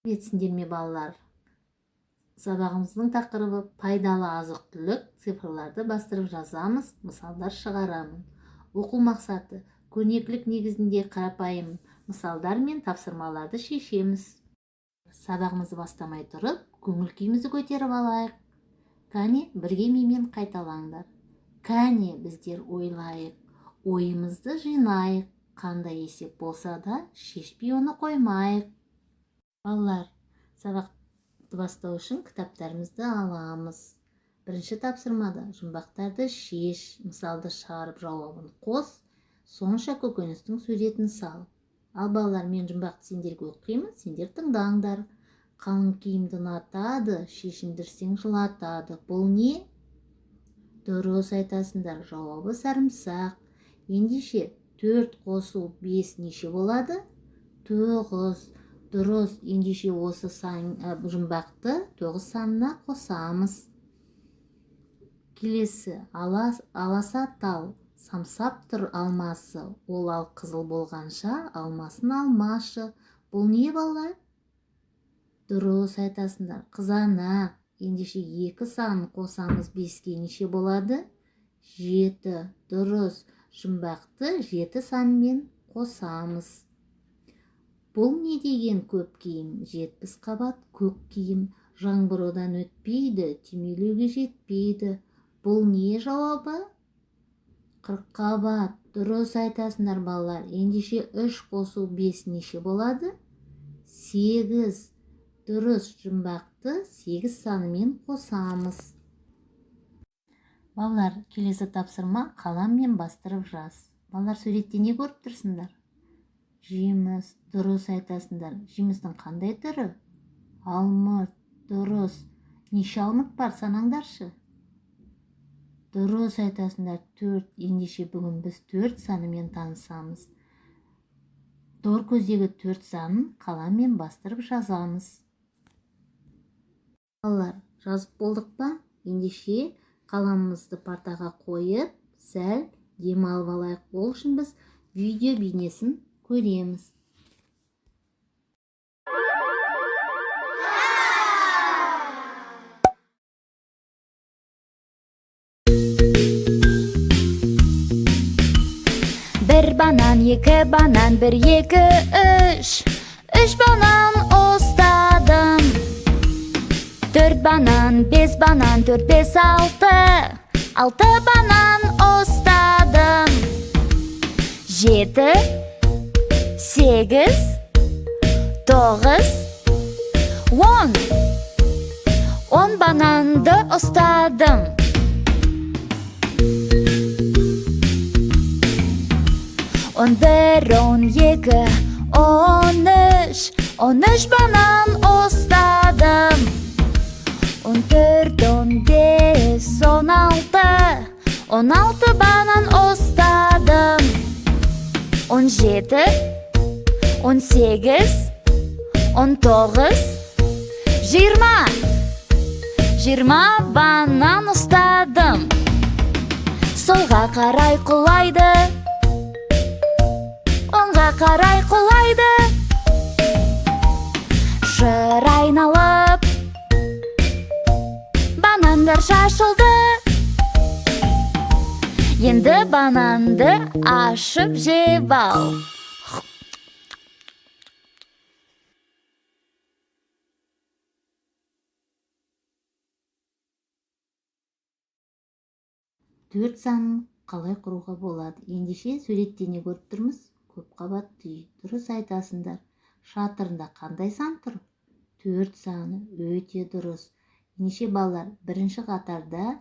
Жетсиндер ме балалар? Сабағымыздың тақырыбы пайдалы азық-түлік, цифрларды бастырып жазамыз, мысалдар шығарамын. Оқу мақсаты көрнекілік негізінде қарапайым мысалдар мен тапсырмаларды шешеміз. Сабағымызды бастамай тұрып, көңіл күйімізді көтеріп алайық. Кәне, бірге менімен қайталаңдар. Кәне, біздер ойлайық, ойымызды жинайық, қандай есеп болса да шешпей оны қоймайық. Балалар, сабақты бастау үшін кітаптарымызды аламыз. Бірінші тапсырмада жұмбақтарды шеш, мысалды шығарып жауабын қос, сонша көкөністің суретін сал. Ал балалар, мен жұмбақты сендерге оқимын, сендер тыңдаңдар. Қалың киімді ұнатады, шешіндірсең жылатады. Бұл не? Дұрыс айтасыңдар, жауабы сарымсақ. Ендеше 4 қосу 5 неше болады? 9. Дұрыс, ендеше осы жұмбақты 9 санына қосамыз. Келесі, аласа тал, самсап тұр алмасы, ол ал қызыл болғанша алмасын алмашы. Бұл не балалар? Дұрыс айтасыңдар, қызанақ. Ендеше 2 санын қосамыз 5-ке неше болады? 7. Дұрыс, жұмбақты 7 санмен қосамыз. Бұл не деген көп киім? 70 қабат көк киім. Жаңбыр одан өтпейді, түймелеуге жетпейді. Бұл не жауабы? 40 қабат. Дұрыс айтасыңдар балалар. Ендеше 3 қосу 5 неше болады? 8. Дұрыс, жұмбақты 8 санымен қосамыз. Балалар, келесі тапсырма қаламмен бастырып жаз. Балалар, суретте не көріп тұрсыңдар? Жеміс. Дұрыс айтасыңдар. Жемістің қандай түрі? Алмұрт. Дұрыс. Неше алмұрт бар, санаңдаршы? Дұрыс айтасыңдар, 4. Ендеше бүгін біз 4 санымен танысамыз. Тор көздегі 4 санын қаламмен бастырып жазамыз. Балалар, жазып болдық па? Ендеше қаламымызды партаға қойып, сәл демалып алайық. Ол үшін біз видео бейнесін көреміз. Bir banan, 2 banan, 1, 2, 3. 3 banan ustadım. 4 banan, 5 banan, 4, 5, 6. 6 banan ustadım. 7, 8, 9, 10. 10 banandı ustadım. 11, 12, 13. 13 banan ustadım. 14, 15, 16. 16 banan ustadım. 17, 18, 19, 20. 20 banan ustadım. Solға қарай құлайды, оңға қарай құлайды. Шыр айналып, банандар шашылды. Енді бананды ашып жеп ал. Төрт санын қалай құруға болады? Ендеше суретте не көріп тұрмыз? Көп қабатты үй. Дұрыс айтасыңдар. Шатырында қандай сан тұр? 4 саны. Өте дұрыс. Ендеше балалар, бірінші қатарда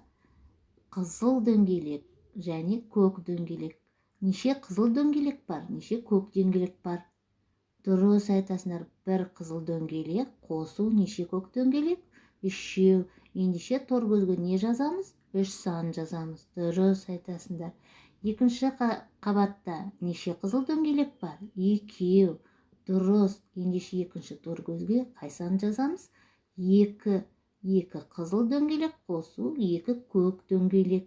қызыл дөңгелек және көк дөңгелек. Неше қызыл дөңгелек бар? Неше көк дөңгелек бар? Дұрыс айтасыңдар. Бір қызыл дөңгелек қосу неше көк дөңгелек? 3. Ендеше тор көзге не жазамыз? 3 санын жазамыз. Дұрыс айтасыңдар. Екінші қабатта неше қызыл дөңгелек бар? 2. Дұрыс. Ендеше екінші тор көзге қай санын жазамыз? 2. 2 қызыл дөңгелек қосу 2 көк дөңгелек.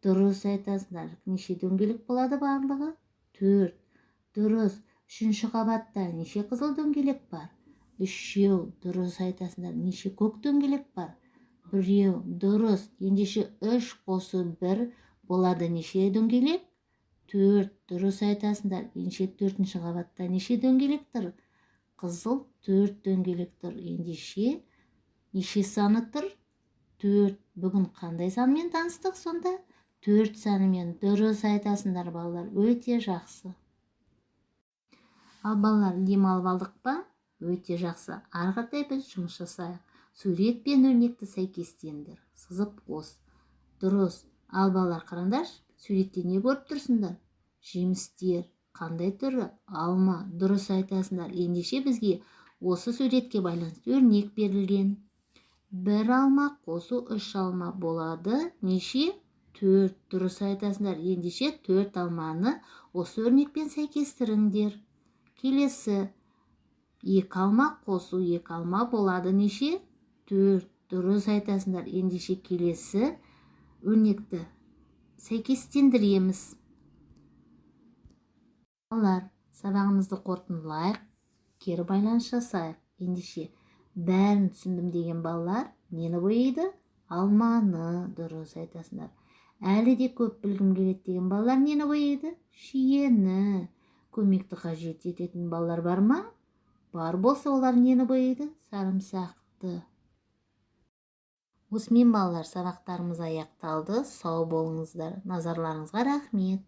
Дұрыс айтасыңдар. Неше дөңгелек болады барлығы? 4. Дұрыс. Үшінші қабатта неше қызыл дөңгелек бар? үшеу, дұрыс айтасыңдар. Неше көк дөңгелек бар? Біреу, дұрыс. Ендеше 3 қосу 1 болады неше дөңгелек? 4, дұрыс айтасыңдар. Ендеше 4-ші қабатта неше дөңгелек тұр? Қызыл 4 дөңгелек тұр. Ендеше неше саны тұр? 4. Бүгін қандай санмен таныстық сонда? 4 санымен. Дұрыс айтасыңдар балалар. Өте жақсы. Ал балалар, демалып алдық па? Өте жақсы. Ары қаратай біз жұмыс жасайық. Сурет пен өрнекті сәйкестендір. Сызып қос. Дұрыс. Ал балалар, қараңдар, суретте не көріп тұрсыңдар? Жемістер. Қандай түрі? Алма. Дұрыс айтасыңдар. Ендеше бізге осы суретке байланысты өрнек берілген. 1 алма қосу 3 алма болады. Неше? 4. Дұрыс айтасыңдар. Ендеше 4 алманы осы өрнекпен сәйкестіріңдер. Келесі. 2 алма қосу 2 алма болады. Неше? 4. Дұрыс айтасыңдар. Ендеше келесі өрнекті сәйкестендіреміз. Балалар, сабағымызды қорытындылайық, кері байланыс жасайық. Ендеше бәрін түсіндім деген балалар нені бояйды? Алманы. Дұрыс айтасыңдар. Әлі де көп білгім келеді деген балалар нені бояйды? Шиені. Көмекті қажет ететін балалар бар ма? Бар болса, олар нені бояйды? Сарымсақты. Осымен балалар, сабақтарымыз аяқталды. Сау болыңыздар. Назарларыңызға рахмет.